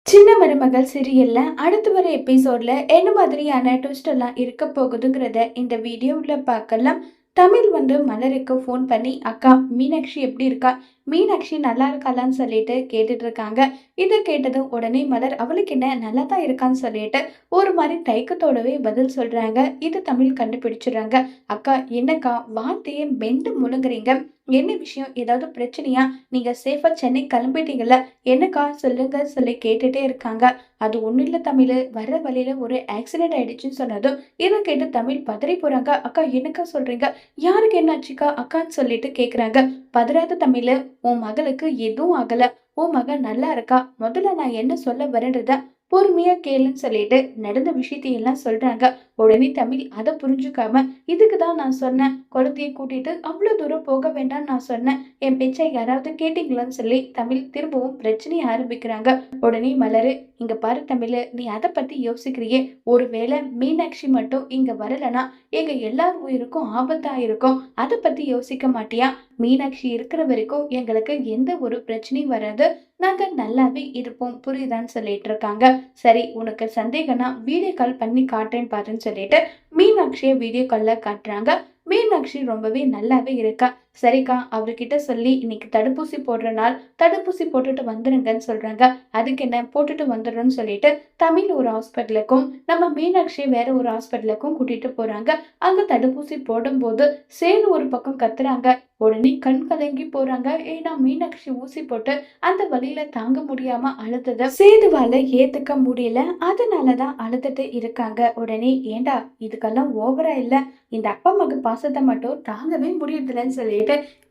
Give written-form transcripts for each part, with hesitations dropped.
சின்ன மருமகள் சீரியல்ல அடுத்து வர எபிசோட்ல என்ன மாதிரியான ட்விஸ்ட் எல்லாம் இருக்க போகுதுங்கிறத இந்த வீடியோவில் பார்க்கலாம். தமிழ் மலருக்கு ஃபோன் பண்ணி அக்கா மீனாட்சி எப்படி இருக்கா, மீனாட்சி நல்லா இருக்காளான்னு சொல்லிட்டு கேட்டுட்டு இருக்காங்க. இதை கேட்டதும் உடனே மலர் அவளுக்கு என்ன நல்லா தான் இருக்கான்னு சொல்லிட்டு ஒரு மாதிரி தயக்கத்தோடவே பதில் சொல்றாங்க. இது தமிழ் கண்டுபிடிச்சிடுறாங்க. அக்கா என்னக்கா வார்த்தையை மெண்டு முழுங்குறீங்க, என்ன விஷயம், ஏதாவது பிரச்சனையா, நீங்க சேஃபா சென்னை கிளம்பிட்டீங்கல்ல, என்னக்கா சொல்லுங்க சொல்லி கேட்டுட்டே இருக்காங்க. அது ஒண்ணும் இல்ல தமிழ், வர்ற வழியில ஒரு ஆக்சிடென்ட் ஆயிடுச்சுன்னு சொன்னதும் இதை கேட்டு தமிழ் பதறி போறாங்க. அக்கா என்னக்கா சொல்றீங்க, யாருக்கு என்ன ஆச்சுக்கா அக்கான்னு சொல்லிட்டு கேக்குறாங்க. பதறாத தமிழ், உன் மகளுக்கு எதுவும் ஆகல, உன் மகன் நல்லா இருக்கா, முதல்ல நான் என்ன சொல்ல வரேன்றத பொறுமையா கேளுன்னு சொல்லிட்டு நடந்த விஷயத்தையெல்லாம் சொல்றாங்க. உடனே தமிழ் அதை புரிஞ்சுக்காம, இதுக்குதான் நான் சொன்னேன் குழந்தைய கூட்டிட்டு அவ்வளவு தூரம் போக வேண்டாம்னு நான் சொன்னேன், என் பேச்சை யாராவது கேட்டீங்களான்னு சொல்லி தமிழ் திரும்பவும் பிரச்சனையை ஆரம்பிக்கிறாங்க. உடனே மலரு, இங்க பாரு தமிழ், நீ அதை பத்தி யோசிக்கிறியே, ஒருவேளை மீனாட்சி மட்டும் இங்க வரலனா எங்க எல்லார் உயிருக்கும் ஆபத்தா இருக்கும், அதை பத்தி யோசிக்க மாட்டியா, மீனாட்சி இருக்கிற வரைக்கும் எங்களுக்கு எந்த ஒரு பிரச்சனையும் வராது, நாங்க நல்லாவே இருப்போம் புரியுதான்னு சொல்லிட்டு இருக்காங்க. சரி உனக்கு சந்தேகம்னா வீடியோ கால் பண்ணி காட்டுறேன் பாருன்னு சொல்லிட்டு மீனாட்சியை வீடியோ கால்ல காட்டுறாங்க. மீனாட்சி ரொம்பவே நல்லாவே இருக்கா. சரிக்கா அவர்கிட்ட சொல்லி இன்னைக்கு தடுப்பூசி போடுற நாள், தடுப்பூசி போட்டுட்டு வந்துருங்கன்னு சொல்றாங்க. அதுக்கு என்ன போட்டுட்டு வந்துடுறோம்னு சொல்லிட்டு தமிழ் ஒரு ஹாஸ்பிட்டலுக்கும் நம்ம மீனாட்சி வேற ஒரு ஹாஸ்பிட்டலுக்கும் கூட்டிட்டு போறாங்க. அங்க தடுப்பூசி போடும்போது சேது ஒரு பக்கம் கத்துறாங்க. உடனே கண் கலங்கி போறாங்க. ஏன்னா மீனாட்சி ஊசி போட்டு அந்த வழியில தாங்க முடியாம அழுதத சேதுவால ஏத்துக்க முடியல, அதனாலதான் அழுதுட்டு இருக்காங்க. உடனே ஏண்டா இதுக்கெல்லாம் ஓவரா இல்ல, இந்த அப்பா மக பாசத்தை மட்டும் தாங்கவே முடியறதில்லன்னு சொல்லிட்டு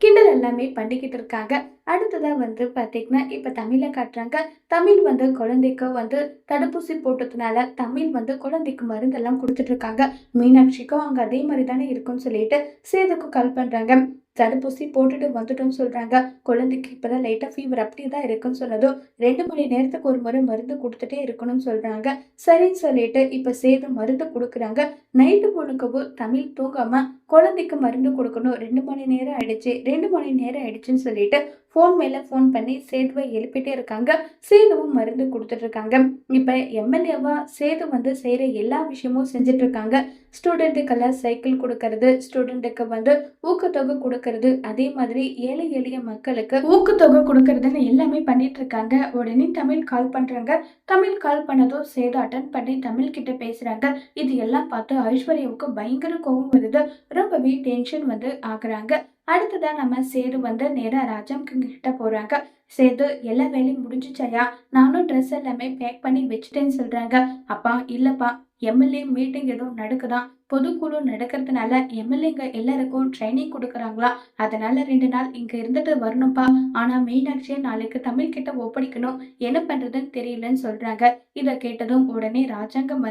கிண்டல் எல்லாமே பண்ணிக்கிட்டு இருக்காங்க. அடுத்ததா பாத்தீங்கன்னா இப்ப தமிழ காட்டுறாங்க. தமிழ் குழந்தைக்கு தடுப்பூசி போட்டதுனால தமிழ் குழந்தைக்கு மருந்தெல்லாம் கொடுத்துட்டு இருக்காங்க. மீனாட்சிக்கும் அங்க அதே மாதிரி தானே இருக்கும்னு சொல்லிட்டு சேதுக்கும் கால் பண்றாங்க. தடுப்பூசி போட்டுட்டு வந்துட்டோம்னு சொல்றாங்க. குழந்தைக்கு இப்பதான் லைட்டா ஃபீவர் அப்படிதான் இருக்குன்னு சொன்னதும் 2 மணி நேரத்துக்கு ஒரு முறை மருந்து கொடுத்துட்டே இருக்கணும்னு சொல்றாங்க. சரின்னு சொல்லிட்டு இப்ப சேது மருந்து கொடுக்குறாங்க. நைட்டு முழுக்கவும் தமிழ் தூங்காம குழந்தைக்கு மருந்து கொடுக்கணும், 2 மணி நேரம் ஆயிடுச்சு, 2 மணி நேரம் ஆயிடுச்சுன்னு சொல்லிட்டு போன் மேல போன் பண்ணி சேதுவை எழுப்பிட்டே இருக்காங்க. சேதுவும் மருந்து கொடுத்துட்டு இருக்காங்க. இப்ப எம்எல்ஏவா சேது செய்யற எல்லா விஷயமும் செஞ்சுட்டு இருக்காங்க. ஸ்டூடெண்ட்டுக்கெல்லாம் சைக்கிள் கொடுக்கறது, ஸ்டூடெண்ட்டுக்கு ஊக்கத்தொகை கொடுக்கறது, அதே மாதிரி ஏழை எளிய மக்களுக்கு ஊக்கத்தொகை கொடுக்கறதுன்னு எல்லாமே பண்ணிட்டு இருக்காங்க. உடனே தமிழ் கால் பண்றாங்க. தமிழ் கால் பண்ணதும் சேது அட்டன் பண்ணி தமிழ் கிட்ட பேசுறாங்க. இது எல்லாம் பார்த்து ஐஸ்வர்யாவுக்கு பயங்கர கோபம் வருது. ரொம்பவே டென்ஷன் ஆகுறாங்க. அடுத்ததான் நம்ம சேது நேரா ராஜம் கிட்ட போறாங்க. சேது எல்லா வேலையும் முடிஞ்சுச்சாயா, நானும் ட்ரெஸ் எல்லாமே பேக் பண்ணி வச்சுட்டேன்னு சொல்றாங்க. அப்பா இல்லப்பா, எம்எல்ஏ மீட்டிங் எதுவும் நடக்குதான், பொதுக்குழு நடக்கிறதுனால எம்எல்ஏங்க எல்லாருக்கும் ட்ரைனிங் கொடுக்குறாங்களா, அதனால 2 நாள் இங்க இருந்துட்டு வரணும்ப்பா, ஆனா மீனாட்சியை நாளைக்கு தமிழ் கிட்ட ஒப்படைக்கணும், என்ன பண்றதுன்னு தெரியலன்னு சொல்றாங்க. இதை கேட்டதும் உடனே ராஜாங்கம்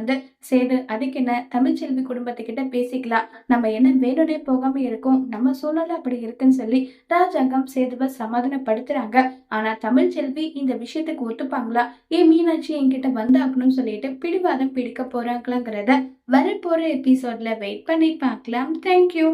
சேது அதுக்கு என்ன, தமிழ்ச்செல்வி குடும்பத்துக்கிட்ட பேசிக்கலாம், நம்ம என்ன வேணும்னே போகாம இருக்கோம், நம்ம சூழ்நிலை அப்படி இருக்குன்னு சொல்லி ராஜாங்கம் சேதுவை சமாதானப்படுத்துறாங்க. ஆனா தமிழ்ச்செல்வி இந்த விஷயத்துக்கு ஒத்துப்பாங்களா, ஏன் மீனாட்சி என்கிட்ட வந்தாகணும்னு சொல்லிட்டு பிடிவாதம் பிடிக்க போறாங்களாங்கிறத வரப்போற எபிசோட்ல வெயிட் பண்ணி பார்க்கலாம். தேங்க்யூ.